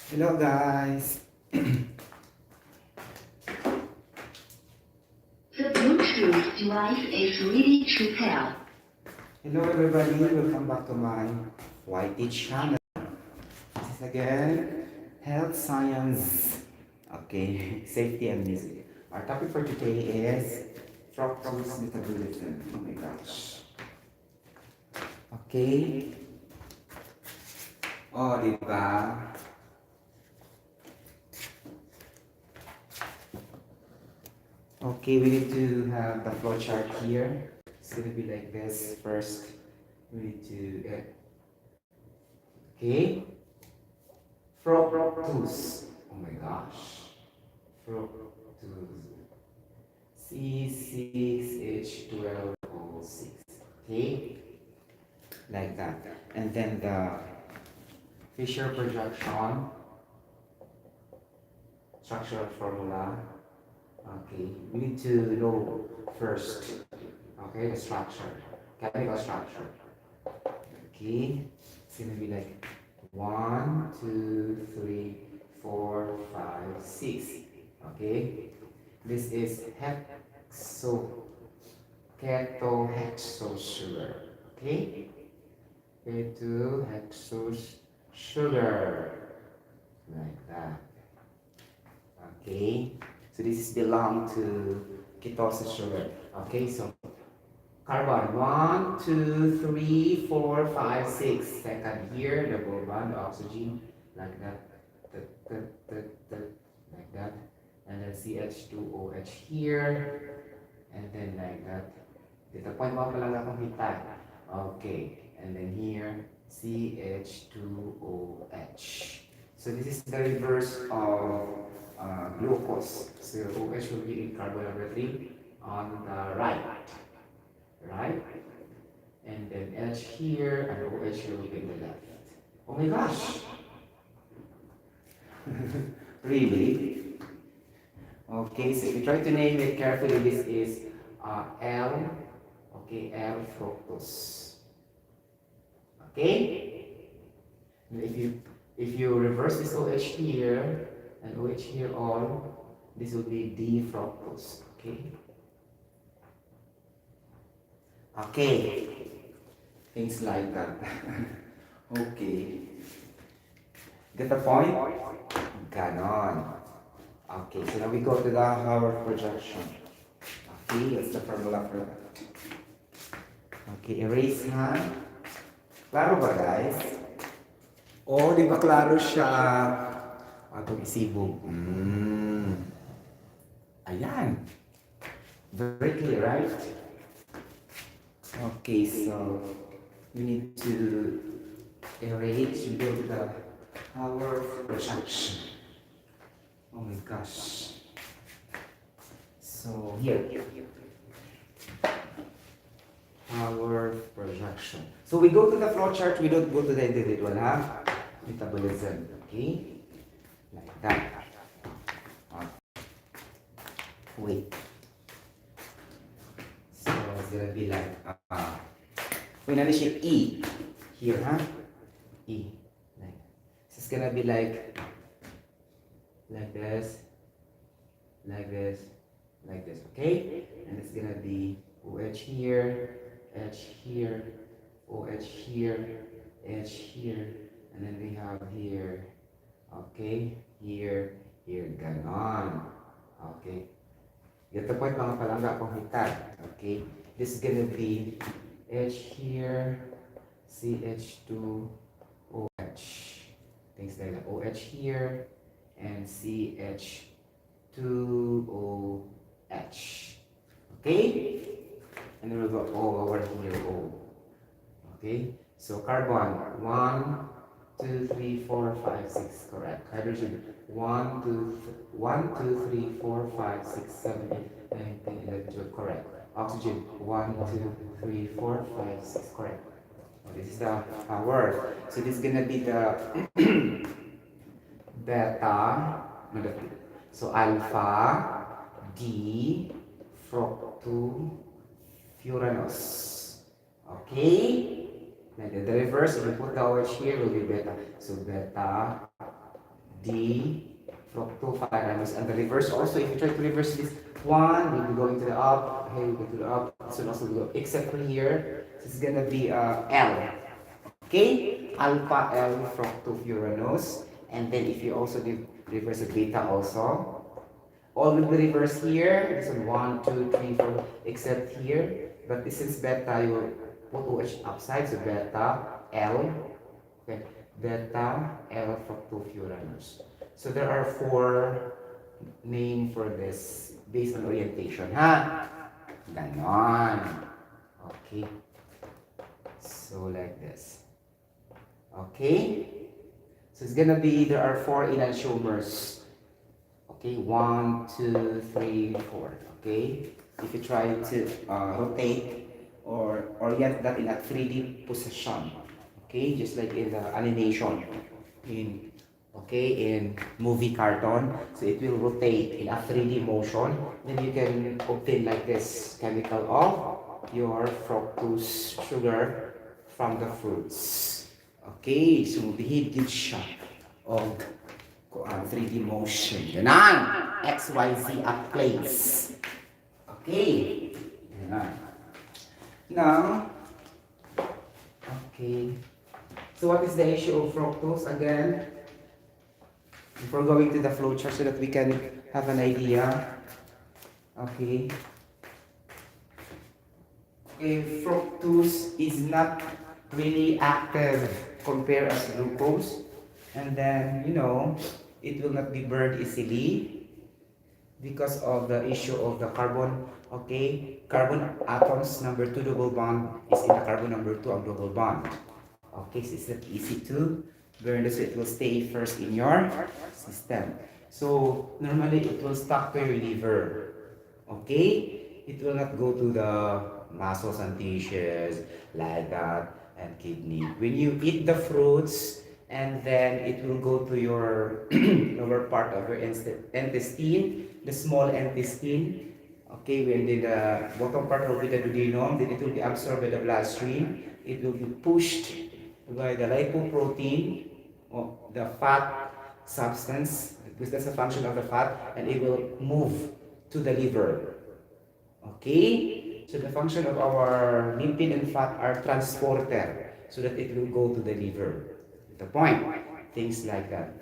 Hello guys. The Bluetooth device is ready to pair. Hello everybody. Welcome back to my YT channel. This is again health science. Okay, safety and music. Our topic for today is fructose metabolism. Oh my gosh. Okay. Oh, diba? Okay, we need to have the flow chart here. It's gonna be like this. First, we need to okay. Fructose. Oh my gosh. Fructose. C6H12O6. Okay? Like that. And then the Fischer projection, structural formula. Okay, we need to know first. Okay, the structure. Chemical structure. Okay, it's gonna be like 1, 2, 3, 4, 5, 6. Okay, this is ketohexose sugar. Okay, ketohexose sugar, like that. Okay, so this is belong to ketosis sugar. Okay, so carbon 1, 2, 3, 4, 5, 6. Second here, double bond oxygen, like that, like that, and then CH2OH here, and then like that. Dito point mo pa lang akong hita. Okay, and then here CH2OH. So this is the reverse of glucose. So OH will be in carbon number 3 on the right, right? And then H here and OH will be in the left. Oh my gosh! Really? Okay, so if you try to name it carefully, this is L, okay, L fructose. Okay? And if you reverse this OH here and OH here all, this will be D fructose. Okay? Okay. Things like that. Okay. Get the point? Ganon. Okay, so now we go to the Howard projection. Okay, that's the formula for that. Okay, erase ha. Klaro ba guys? Oh, di ba klaro siya? Atong isibog. Ayan. Very clear, right? Okay, so we need to erase, we go to the Howard projection. Oh my gosh. So here. Our projection. So we go to the flow chart, we don't go to the individual, metabolism, okay? Like that. Wait. So it's gonna be like, finally shape E. Here, E. Like, this is gonna be like this, like this, like this, okay? And it's gonna be OH here, H here, OH here, H here, and then we have here, okay, here, ganon, okay. Get the point mga palangga kung hitag, okay? This is gonna be H here, CH2OH, things like that, OH here, and CH2OH, okay? And then we'll go O over here, O. Okay? So carbon, 1, 2, 3, 4, 5, 6, correct. Hydrogen, 1, 2, 3, 4, 5, 6, 7, 8, 9, 10, 11, 12, correct. Oxygen, 1, 2, 3, 4, 5, 6, correct. Oh, this is the word. So this is gonna be the beta, so alpha, D, fructofuranose. Okay? Then the reverse, if you put the OH here, will be beta. So beta, D, fructose. And the reverse also, if you try to reverse this, 1 will be going to the up, here will go to the up, this will also go, except for here, it's gonna be L. Okay? Alpha L fructofuranose. And then if you also do reverse the beta also, all will be reversed here. This one, 1, 2, 3, 4, except here. But this is beta, you will put OH upside, so beta L. Okay, beta L fructofuranose. So there are 4 names for this based on orientation, ha? Ganon. Okay. So like this. Okay. So it's gonna be, there are 4 enantiomers. Okay, 1, 2, 3, 4. Okay. If you try to rotate or orient that in a 3D position. Okay, just like in the animation in movie cartoon, so it will rotate in a 3D motion. Then you can obtain like this chemical of your fructose sugar from the fruits. Okay, so behave siya of 3D motion. Ganon! XYZ at place. Okay. Ganon. Now, okay. So what is the issue of fructose again? Before going to the flowchart so that we can have an idea. Okay. If fructose is not really active compared as glucose, and then it will not be burned easily because of the issue of the carbon. Okay, carbon atoms number 2 double bond is in the carbon number 2 a double bond. Okay, so it's not easy to burn this, so it will stay first in your system. So normally it will stuck to your liver. Okay, it will not go to the muscles and tissues like that and kidney. When you eat the fruits, and then it will go to your lower part of your intestine, the small intestine. Okay, when the bottom part will be the duodenum, then it will be absorbed by the bloodstream. It will be pushed by the lipoprotein, or the fat substance, because that's a function of the fat, and it will move to the liver. Okay? So the function of our lipid and fat are transported so that it will go to the liver. The point, things like that.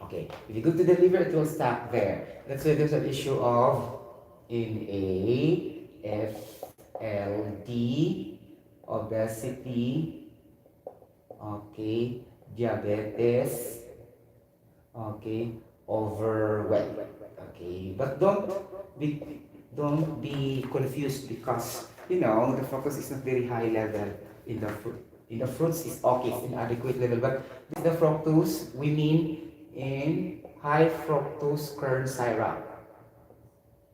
Okay, if you go to the liver, it will stop there. That's why there's an issue of NAFLD, obesity, okay, diabetes, okay, overweight. Okay, but don't be confused because the focus is not very high level in the fruit. In the fruits is okay, it's inadequate level, but the fructose we mean in high fructose corn syrup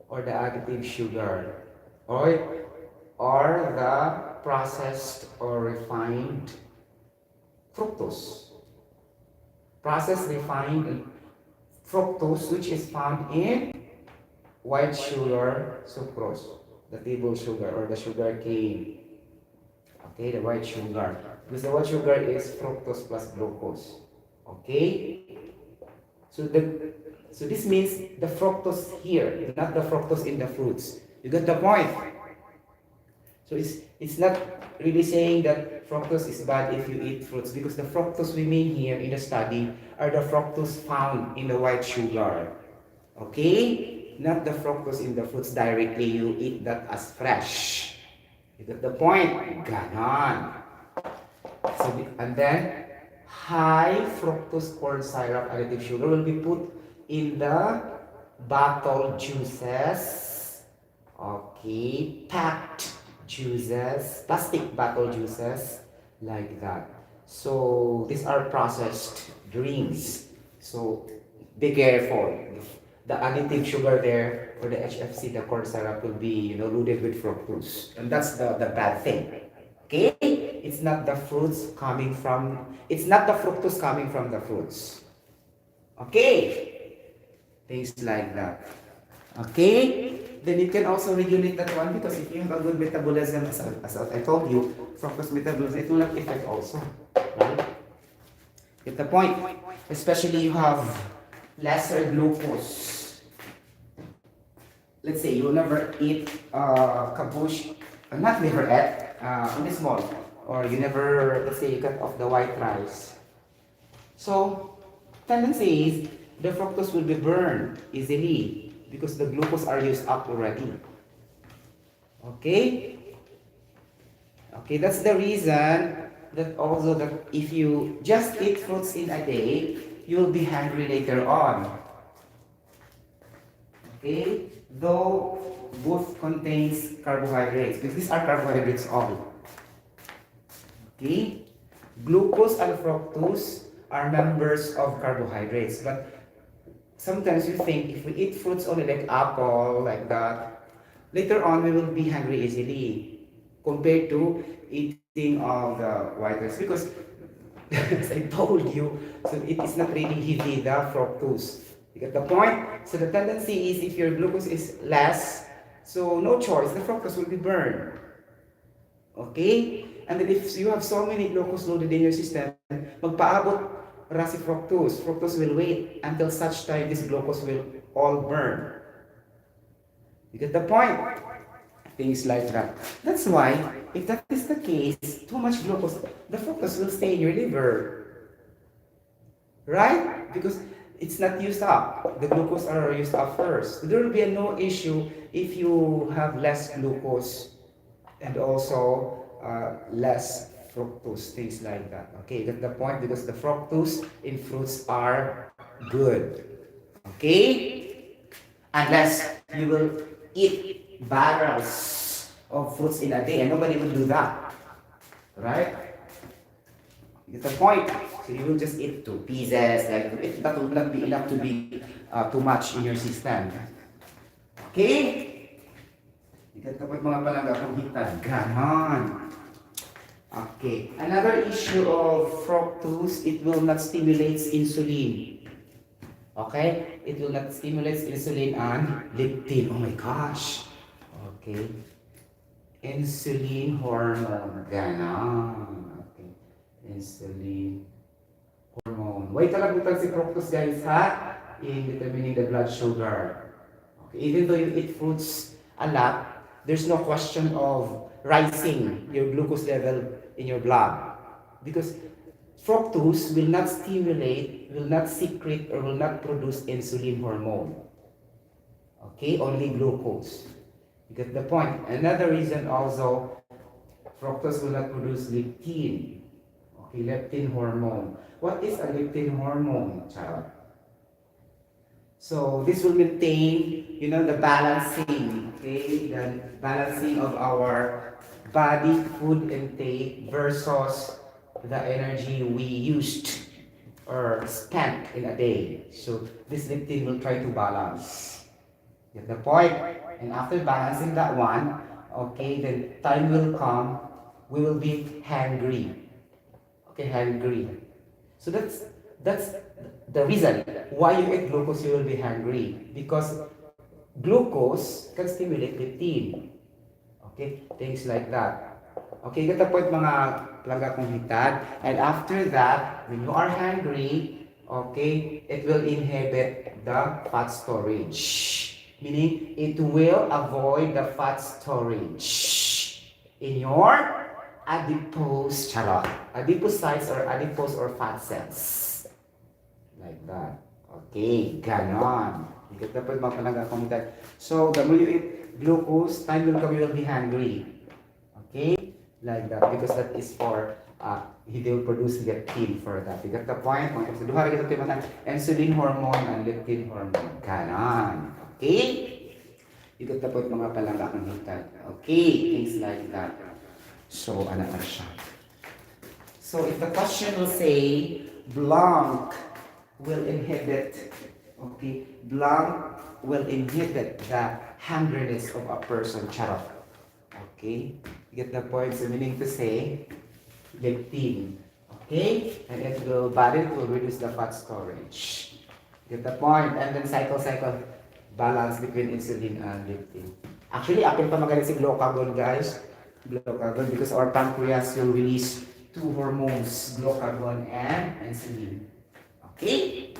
or the additive sugar or the processed or refined fructose. Processed refined fructose, which is found in white sugar sucrose, the table sugar or the sugar cane. Okay, the white sugar. Because the white sugar is fructose plus glucose. Okay? So this means the fructose here, not the fructose in the fruits. You got the point? So it's not really saying that fructose is bad if you eat fruits, because the fructose we mean here in the study are the fructose found in the white sugar. Okay? Not the fructose in the fruits directly. You eat that as fresh. You got the point? Ganon. So, and then, high fructose corn syrup additive sugar will be put in the bottle juices. Okay, packed juices, plastic bottle juices, like that. So, these are processed drinks. So, be careful. The additive sugar there, or the HFC, the corn syrup, will be loaded with fructose, and that's the bad thing. Okay, it's not the fruits coming from. It's not the fructose coming from the fruits. Okay, things like that. Okay, then you can also regulate that one, because if you have a good metabolism, as I told you, fructose metabolism, it will not affect also. Right? Get the point. especially you have lesser glucose. Let's say you never eat kabush, not never ate, only small, or you never, let's say you cut off the white rice. So, tendency is the fructose will be burned easily because the glucose are used up already. Okay? Okay, that's the reason that also that if you just eat fruits in a day, you will be hungry later on. Okay? Though both contains carbohydrates, because these are carbohydrates all. Okay? Glucose and fructose are members of carbohydrates, but sometimes you think if we eat fruits only like apple, like that, later on we will be hungry easily compared to eating all the white rice, because as I told you, so it is not really heavy, the fructose. You get the point? So the tendency is if your glucose is less, so no choice, the fructose will be burned. Okay? And then if you have so many glucose loaded in your system, magpaabot para si fructose. Fructose will wait until such time this glucose will all burn. You get the point? Things like that. That's why, if that is the case, too much glucose, the fructose will stay in your liver. Right? Because it's not used up. The glucose are used up first. There will be no issue if you have less glucose and also less fructose, things like that. Okay, that's the point, because the fructose in fruits are good. Okay? Unless you will eat barrels of fruits in a day, and nobody will do that. Right? You get the point? So you will just eat 2 pieces, like that will not be enough to be too much in your system. Okay? You get the point, mga palangga kung hitad. Ganon. Okay. Another issue of fructose, it will not stimulate insulin. Okay? It will not stimulate insulin and leptin. Oh my gosh. Okay. Insulin hormone. Ganon. Okay. Insulin hormone. Why talabutan si fructose, guys, ha? In determining the blood sugar. Okay. Even though you eat fruits a lot, there's no question of rising your glucose level in your blood, because fructose will not stimulate, will not secrete, or will not produce insulin hormone. Okay, only glucose. You get the point. Another reason also, fructose will not produce leptin. Okay, leptin hormone. What is a leptin hormone, child? So this will maintain, the balancing, okay, the balancing of our body food intake versus the energy we used or spent in a day. So this leptin will try to balance. Get the point? And after balancing that one, okay, then time will come, we will be hungry. Okay, hungry. So that's the reason why you eat glucose, you will be hungry, because glucose can stimulate leptin. Okay, things like that. Okay, get the point, mga plangga kong hitad. And after that, when you are hungry, okay, it will inhibit the fat storage. Meaning, it will avoid the fat storage in your adipose, adipocytes or adipose or fat cells. Like that. Okay, ganon. Get the point, mga plangga kong hitad. So, the more you eat glucose, time will come, you will be hungry. Okay? Like that. Because that is for, he will produce leptin for that. You get the point? So, duha rin ito tayo insulin hormone and leptin hormone. Ganon. Okay? You get the point, mga palangga kong hitad. Okay? Things like that. So, ano na siya? So, if the question will say, blank will inhibit, okay, blank will inhibit the hungriness of a person, charot. Okay? You get the point? So meaning to say, leptin. Okay? And it will reduce the fat storage. Get the point? And then cycle, balance between insulin and leptin. Actually, akin pa magaling si glucagon, guys. Glucagon, because our pancreas will release 2 hormones, glucagon and insulin. Okay?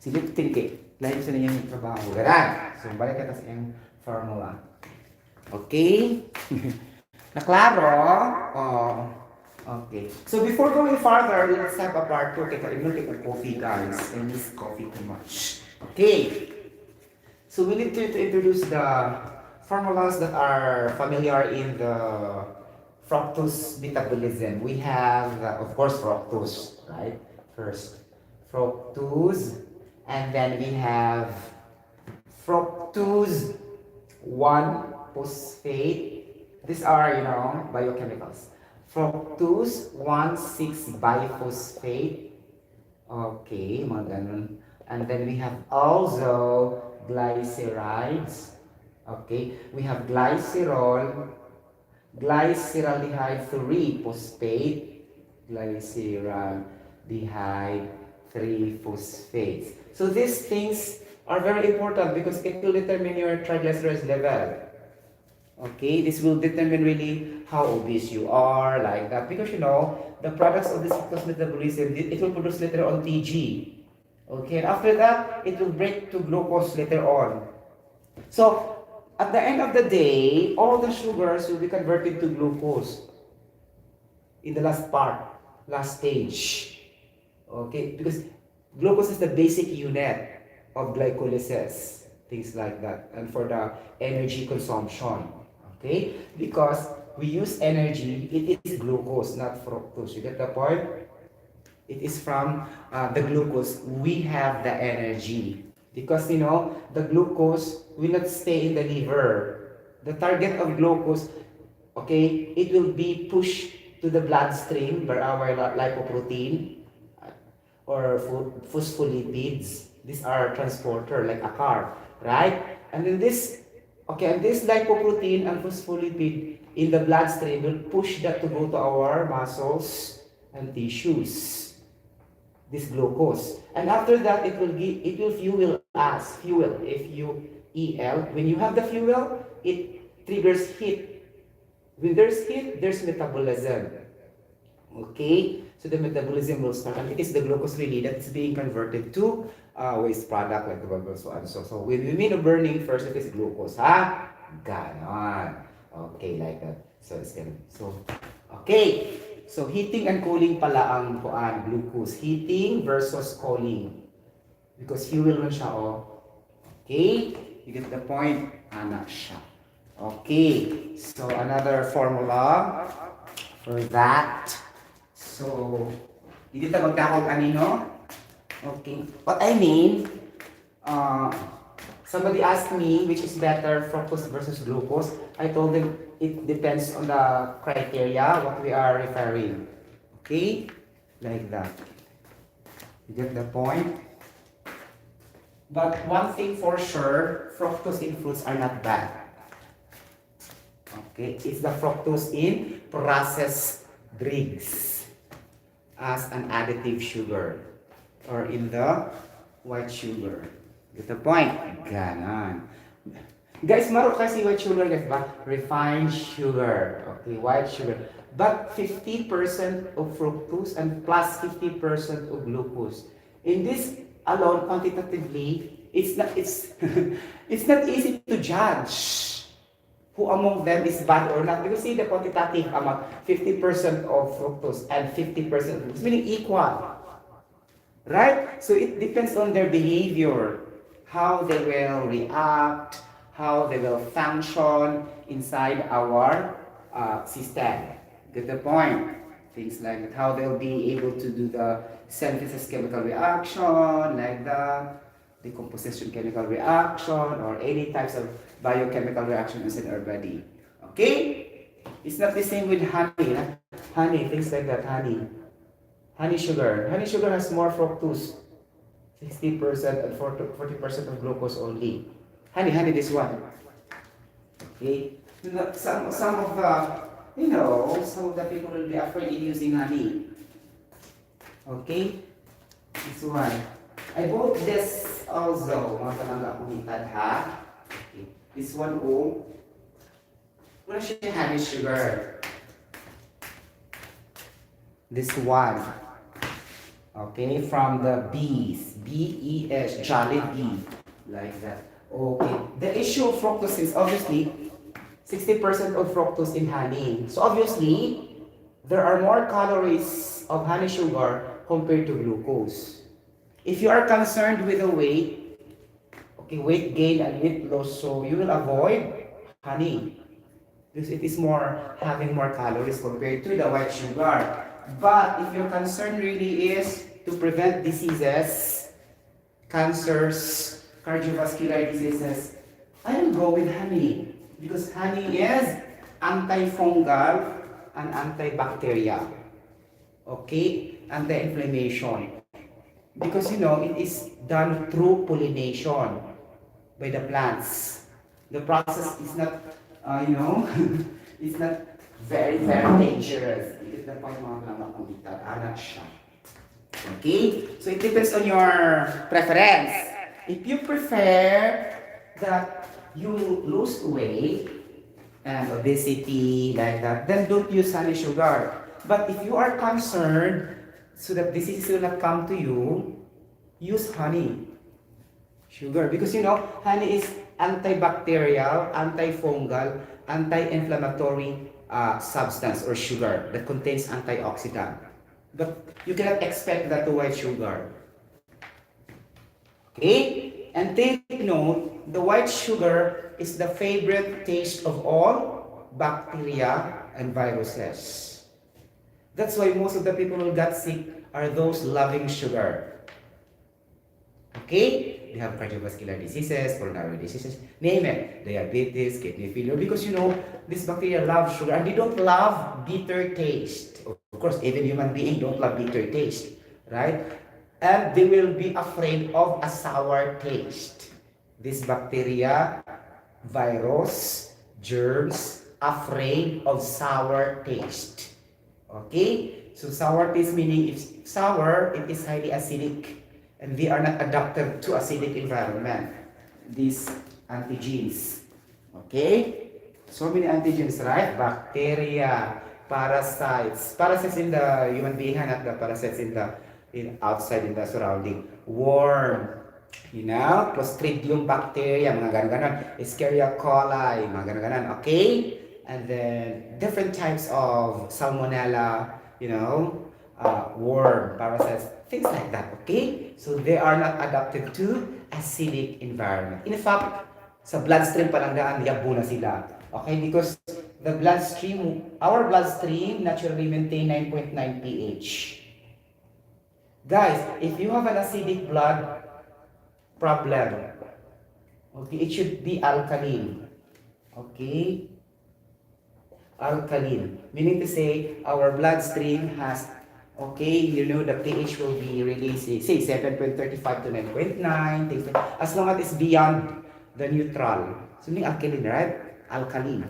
Siliptin kay. Lahat sa ninyong trabaho. Garan. So, balik kita sa iyong formula. Okay? Naklaro? Oh. Okay. So, before going further, let's have a part 2. Kaya I'm take a coffee, guys. I miss coffee too much. Okay. So, we need to introduce the formulas that are familiar in the fructose metabolism. We have, of course, fructose, right? First, fructose, and then we have fructose 1-phosphate. These are, biochemicals. Fructose 1,6-biphosphate. Okay, mga ganun. And then we have also glycerides. Okay, we have glycerol, glyceraldehyde 3-phosphate, glyceraldehyde 3-phosphates. So these things are very important because it will determine your triglycerides level. Okay, this will determine really how obese you are, like that. Because the products of this fructose metabolism, it will produce later on TG. Okay, and after that, it will break to glucose later on. So, at the end of the day, all the sugars will be converted to glucose in the last stage. Okay, because glucose is the basic unit of glycolysis, things like that, and for the energy consumption. Okay, because we use energy, it is glucose, not fructose. You get the point? It is from the glucose. We have the energy. Because, the glucose will not stay in the liver. The target of glucose, okay, it will be pushed to the bloodstream by our lipoprotein or phospholipids. These are transporter like a car, right? And then this lipoprotein and phospholipid in the bloodstream will push that to go to our muscles and tissues. This glucose, and after that it will fuel us. Fuel, F-U-E-L. When you have the fuel, it triggers heat. When there's heat, there's metabolism. Okay, so the metabolism will start, and it is the glucose really that is being converted to waste product like the so and so. So when we mean of burning, first it is glucose, ha? Ganon. Okay, like that. So it's gonna okay. So, heating and cooling pala ang glucose. Heating versus cooling. Because fuel lang siya, Okay? You get the point? Anak siya. Okay. So, another formula for that. So, hindi tayo magkakog anino? Okay. What I mean, somebody asked me which is better, fructose versus glucose. I told them it depends on the criteria, what we are referring. Okay? Like that. You get the point? But one thing for sure, fructose in fruits are not bad. Okay? It's the fructose in processed drinks as an additive sugar or in the white sugar. Get the point? Ganon. Guys, maro kasi white sugar, guys, ba? Refined sugar. Okay, white sugar. But 50% of fructose and plus 50% of glucose. In this alone, quantitatively, it's not easy to judge who among them is bad or not. Because see the quantitative amount, 50% of fructose and 50% of glucose, meaning equal. Right? So it depends on their behavior, how they will react, how they will function inside our system. Get the point? Things like that, how they'll be able to do the synthesis chemical reaction, like that, decomposition chemical reaction, or any types of biochemical reaction inside our body. Okay? It's not the same with honey. Honey, things like that, honey. Honey sugar. Honey sugar has more fructose, 60% and 40% of glucose only. Honey, this one. Okay? Some of the, some of the people will be afraid in using honey. Okay? This one. I bought this also. Mga talangga kumitad, ha? Okay. This one, wala siya honey sugar. This one. Okay, from the bees, B-E-S, jolly bee, like that. Okay, the issue of fructose is obviously 60% of fructose in honey. So obviously, there are more calories of honey sugar compared to glucose. If you are concerned with the weight, okay, weight gain and weight loss, so you will avoid honey because it is more having more calories compared to the white sugar. But if your concern really is to prevent diseases, cancers, cardiovascular diseases, I will go with honey because honey is antifungal and antibacterial. Okay? Anti-inflammation. Because it is done through pollination by the plants. The process is not, it's not very, very dangerous. It is the point mga anak siya. Okay? So it depends on your preference. If you prefer that you lose weight and obesity like that, then don't use honey sugar. But if you are concerned so that diseases will not come to you, use honey sugar. Because honey is antibacterial, antifungal, anti-inflammatory substance or sugar that contains antioxidant. But you cannot expect that to white sugar. Okay? And take note, the white sugar is the favorite taste of all bacteria and viruses. That's why most of the people who got sick are those loving sugar. Okay? They have cardiovascular diseases, coronary diseases, name it. Diabetes, kidney failure. Because this bacteria love sugar and they don't love bitter taste. Of course, even human beings don't love bitter taste. Right? And they will be afraid of a sour taste. This bacteria, virus, germs, afraid of sour taste. Okay? So sour taste meaning if sour, it is highly acidic. And they are not adapted to acidic environment. These antigens. Okay? So many antigens, right? Bacteria, parasites. Parasites in the human being, not the parasites outside in the surrounding. Worm. Clostridium bacteria, mga ganon-ganon. Escherichia coli, mga ganon-ganon. Okay? And then different types of salmonella, worm, parasites, things like that, okay? So they are not adapted to acidic environment. In fact, sa bloodstream pa lang daan, yabo na sila. Okay? Because our bloodstream naturally maintain 9.9 pH. Guys, if you have an acidic blood problem, okay, it should be alkaline. Okay? Alkaline. Meaning to say, our bloodstream has the pH will be really, say 7.35 to 9.9, things like that, as long as it's beyond the neutral. So, meaning alkaline, right? Alkaline.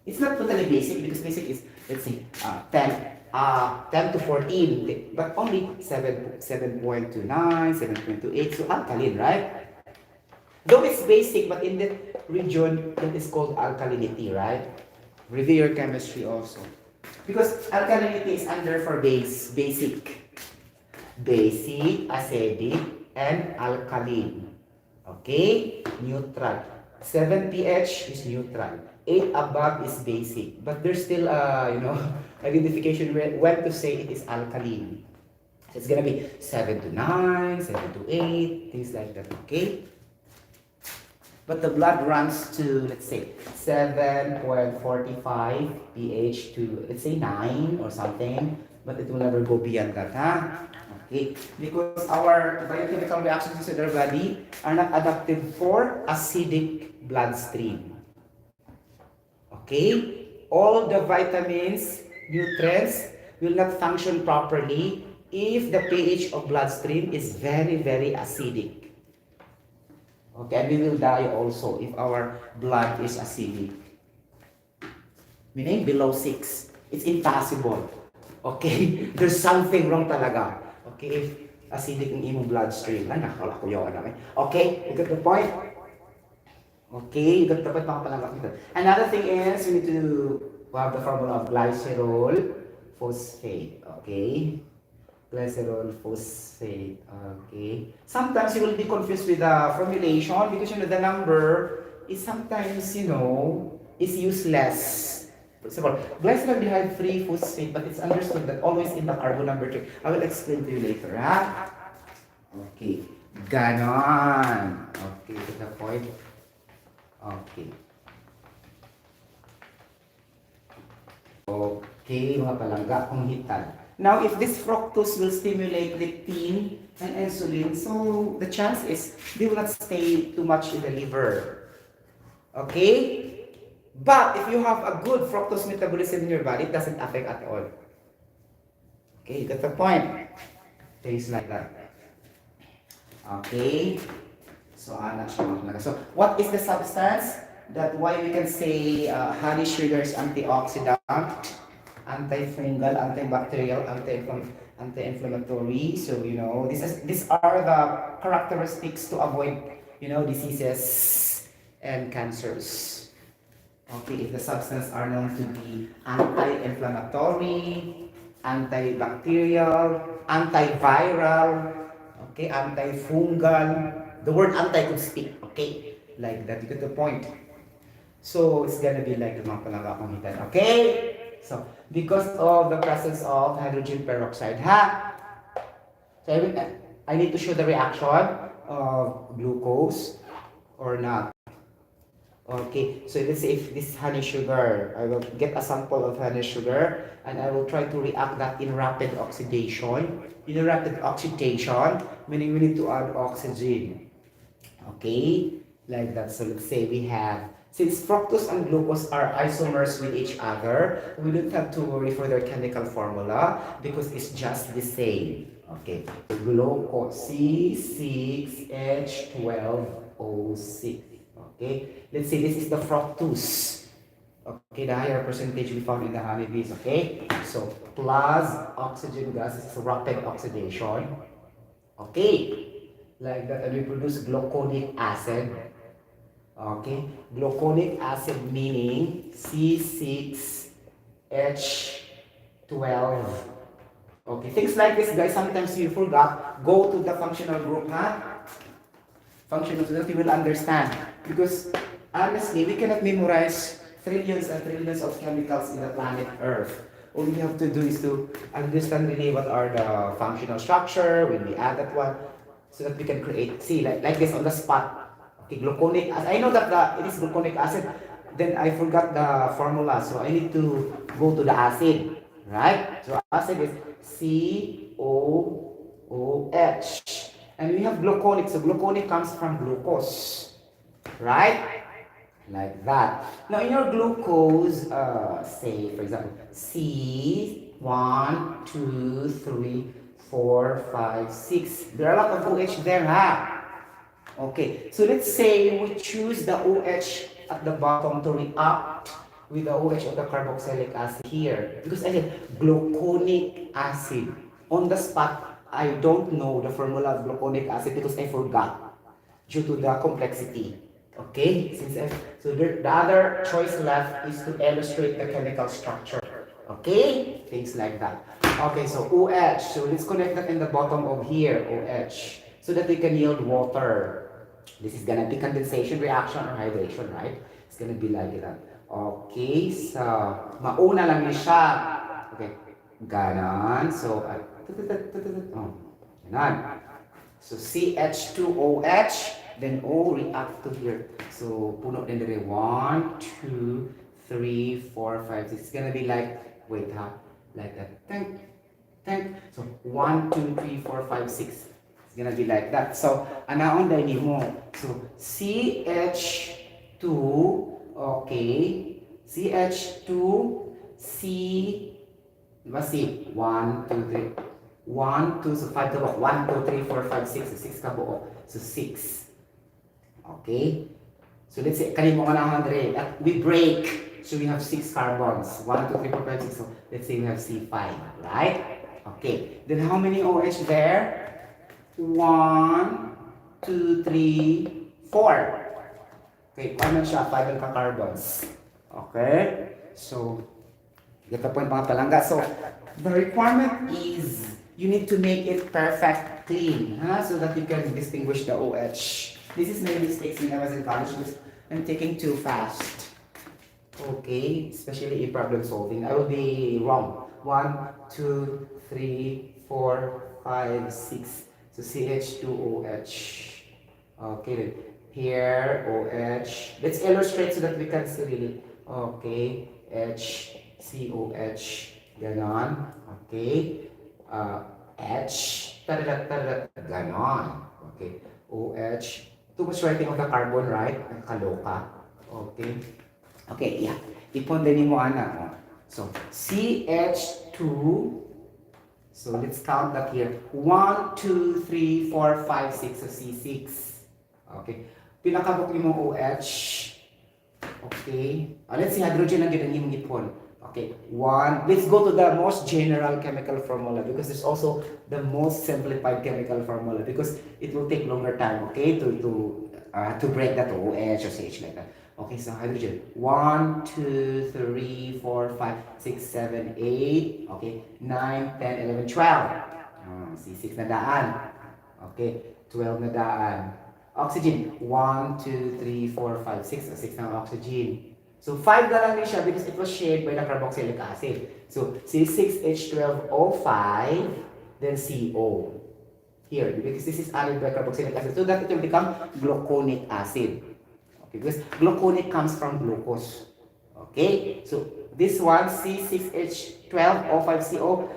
It's not totally basic because basic is, let's say, 10 to 14, but only 7.29, 7.28, so alkaline, right? Though it's basic, but in that region, it is called alkalinity, right? Review your chemistry also. Because alkalinity is under for basic, acidic, and alkaline. Okay? Neutral. 7 pH is neutral. 8 above is basic. But there's still identification when to say it is alkaline. So it's gonna be 7 to 9, 7 to 8, things like that. Okay? But the blood runs to, let's say, 7.45 pH to, let's say, 9 or something. But it will never go beyond that, Okay? Because our biochemical reactions in our body are not adapted for acidic bloodstream. Okay? All the vitamins, nutrients will not function properly if the pH of bloodstream is very, very acidic. Okay, and we will die also if our blood is acidic. Meaning below 6. It's impossible. Okay? There's something wrong talaga. Okay, if acidic ang imong bloodstream. Ay, nakakala ko yun. Okay, you got the point? Okay, you got the point mga palangga. Another thing is, we need to have the formula of glycerol phosphate. Okay? glycerol phosphate. Okay. Sometimes you will be confused with the formulation because the number is sometimes is useless. For example, glyceraldehyde free phosphate, but it's understood that always in the carbon number 3. I will explain to you later, ha? Okay. Ganon. Okay, to the point. Okay. Okay, mga palangga, kung hitan. Now, if this fructose will stimulate leptin and insulin, so the chance is they will not stay too much in the liver. Okay? But if you have a good fructose metabolism in your body, it doesn't affect at all. Okay, that's the point. Things like that. Okay? So, so what is the substance? That why we can say honey sugar is antioxidant, antifungal, antibacterial, anti-inflammatory. So these are the characteristics to avoid diseases and cancers. Okay, if the substances are known to be anti-inflammatory, antibacterial, antiviral, okay, antifungal. The word anti could speak, okay, like that. You get the point. So it's gonna be like the mga palangga, okay? So because of the presence of hydrogen peroxide, so I need to show the reaction of glucose or not. Okay, so let's say if this honey sugar, I will get a sample of honey sugar and I will try to react that in rapid oxidation. In rapid oxidation, meaning we need to add oxygen. Okay, like that. So let's say we have, since fructose and glucose are isomers with each other, we don't have to worry for their chemical formula because it's just the same. Okay, so glucose C6H12O6. Okay, let's say this is the fructose. Okay, the higher percentage we found in the honeybees. Okay, so plus oxygen gas is rapid oxidation. Okay, like that, and we produce gluconic acid. Okay, gluconic acid meaning C6H12. Okay, things like this, guys, sometimes you forgot. Go to the functional group, functional, so that you will understand. Because honestly, we cannot memorize trillions and trillions of chemicals in the planet Earth. All we have to do is to understand really what are the functional structure when we add that one, so that we can create. See, like this on the spot. Okay, gluconic acid. I know that it is gluconic acid. Then I forgot the formula, so I need to go to the acid, right? So acid is COOH. And we have gluconic, so gluconic comes from glucose, right? Like that. Now in your glucose, say for example, C1, 2, 3, 4, 5, 6. There are a lot of OH there, Okay, so let's say we choose the OH at the bottom to react with the OH of the carboxylic acid here. Because I said gluconic acid. On the spot, I don't know the formula of gluconic acid because I forgot due to the complexity. Okay, so the other choice left is to illustrate the chemical structure. Okay, things like that. Okay, so OH. So let's connect that in the bottom of here, OH, so that we can yield water. This is gonna be condensation reaction or hydration, right? It's gonna be like that. Okay, so mauna lang ni siya. Okay, ganon. So, ganon. So CH2OH, then O react to here. So puno din dire 1, 2, 3, 4, 5, 6. It's gonna be like, wait like that. Tank. So 1, 2, 3, 4, 5, 6. It's gonna be like that. So anaon dai nimo. So CH2, okay. CH2, C, diba C? 1, 2, 3. 1, 2, so 5 ka buo. 1, 2, 3, 4, 5, 6. So 6 ka buo. So 6. Okay? So let's say, kanimo ka na 100. We break. So we have 6 carbons. 1, 2, 3, 4, 5, 6. So let's say we have C5. Right? Okay. Then how many OH there? 1, 2, 3, 4. Okay, paano siya? 5 ka carbons. Okay? So, get the point mga palangga. So, the requirement is you need to make it perfect clean, huh? So that you can distinguish the OH. This is my mistakes when I was in college because I'm taking too fast. Okay, especially in problem solving. I will be wrong. 1, 2, 3, 4, 5, 6. So CH2OH. Okay, then here OH. Let's illustrate so that we can see really. Okay, HCOH. Ganon. Okay. H. Ganon. Okay. OH. Too much writing of the carbon, right? Nakaloka. Okay. Okay, yeah. Ipon din mo ana. Oh. So, CH2. So, let's count that here. 1, 2, 3, 4, 5, 6. So, C6. Okay. Pinakabok mo OH. Okay. Let's see, hydrogen ang ginang ipon. Okay. 1. Let's go to the most general chemical formula because there's also the most simplified chemical formula because it will take longer time, okay, to break that OH or CH like that. Okay, so hydrogen. 1, 2, 3, 4, 5, 6, 7, 8. Okay, 9, 10, 11, 12. C6 na daan. Okay, 12 na daan. Oxygen. 1, 2, 3, 4, 5, 6. 6 na oxygen. So 5 na lang din siya because it was shared by the carboxylic acid. So C6H12O5, then CO. Here, because this is added by carboxylic acid. So that it will become gluconic acid. Okay, because gluconic comes from glucose. Okay, so this one C6H12O5CO,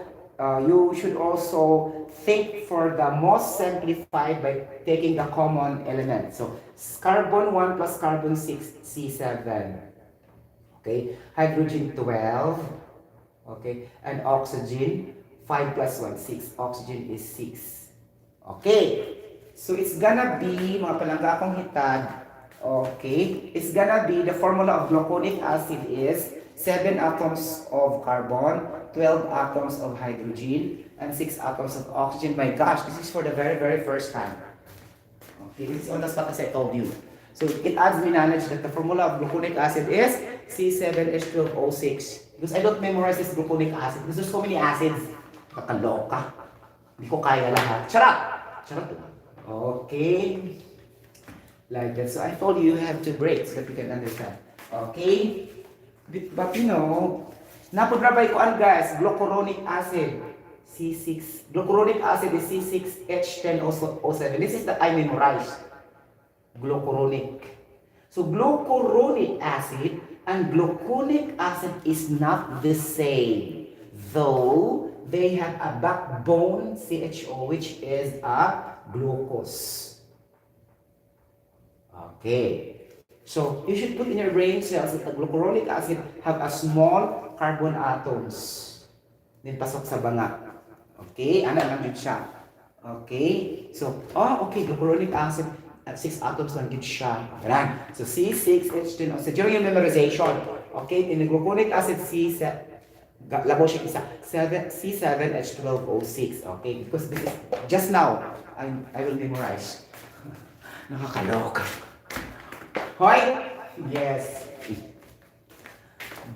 you should also think for the most simplified by taking the common element. So carbon 1 plus carbon 6, C7. Okay, hydrogen 12. Okay, and oxygen 5 plus 1, 6. Oxygen is 6. Okay, so it's gonna be mga palangga akong hitad. Okay, it's gonna be the formula of gluconic acid is 7 atoms of carbon, 12 atoms of hydrogen, and 6 atoms of oxygen. My gosh, this is for the very first time. Okay, this is on the spot as I told you. So it adds me knowledge that the formula of gluconic acid is C7H12O6. Because I don't memorize this gluconic acid because there's so many acids. Kakaloka. Hindi ko kaya lahat. Charot! Charot lang. Okay. Like that. So I told you have to break so that you can understand. Okay? But you know, napudrabay ko an guys, glucuronic acid. C6. Glucuronic acid is C6H10O7. This is that I memorized. Glucuronic. So glucuronic acid and gluconic acid is not the same. Though they have a backbone CHO which is a glucose. Okay, so you should put in your brain cells that the glucuronic acid have a small carbon atoms. Then pasok sa banga. Okay, ano lang yun siya. Okay, so, okay, glucuronic acid at 6 atoms lang yun siya. Ganun. So C6H10, so during your memorization, okay, in the gluconic acid labo siya isa, C7H12O6, okay, because this is, just now, I will memorize. Nakakaloka. Hoy? Yes.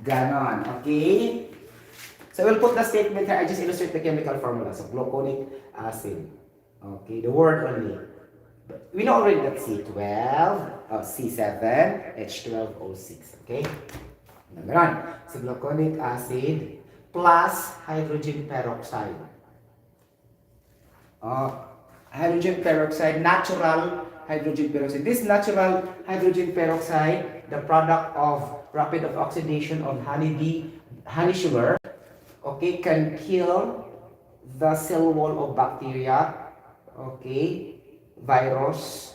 Ganon. Okay? So I will put the statement here. I just illustrate the chemical formula. So gluconic acid. Okay, the word only. But we know already that C12, C7H12O6. Okay? Ganon. So gluconic acid plus hydrogen peroxide. Hydrogen peroxide, natural hydrogen peroxide. This natural hydrogen peroxide, the product of rapid oxidation of honey sugar, okay, can kill the cell wall of bacteria, okay, virus,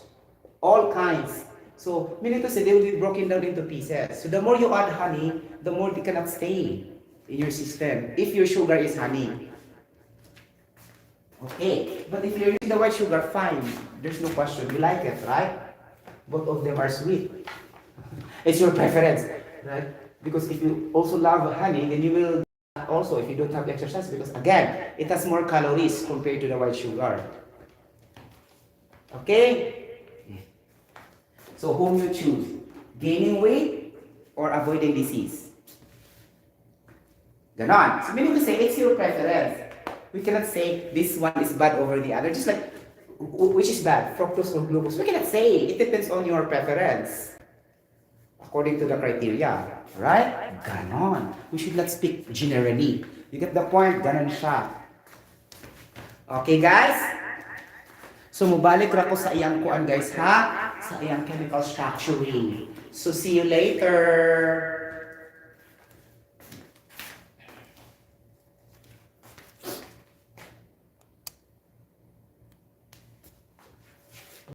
all kinds. So, meaning to say, they will be broken down into pieces. So, the more you add honey, the more they cannot stay in your system if your sugar is honey. Okay, but if you're using the white sugar, fine. There's no question. You like it, right? Both of them are sweet. It's your preference, right? Because if you also love honey, then you will also if you don't have exercise because again, it has more calories compared to the white sugar. Okay? So whom you choose? Gaining weight or avoiding disease? Ganon. So meaning to say, it's your preference. We cannot say this one is bad over the other. Just like, which is bad, fructose or glucose? We cannot say. It depends on your preference. According to the criteria. Right? Ganon. We should not speak generally. You get the point? Ganon siya. Okay, guys? So, mubalik ra ko sa iyang kuan, guys, ha? Sa iyang chemical structuring. So, see you later.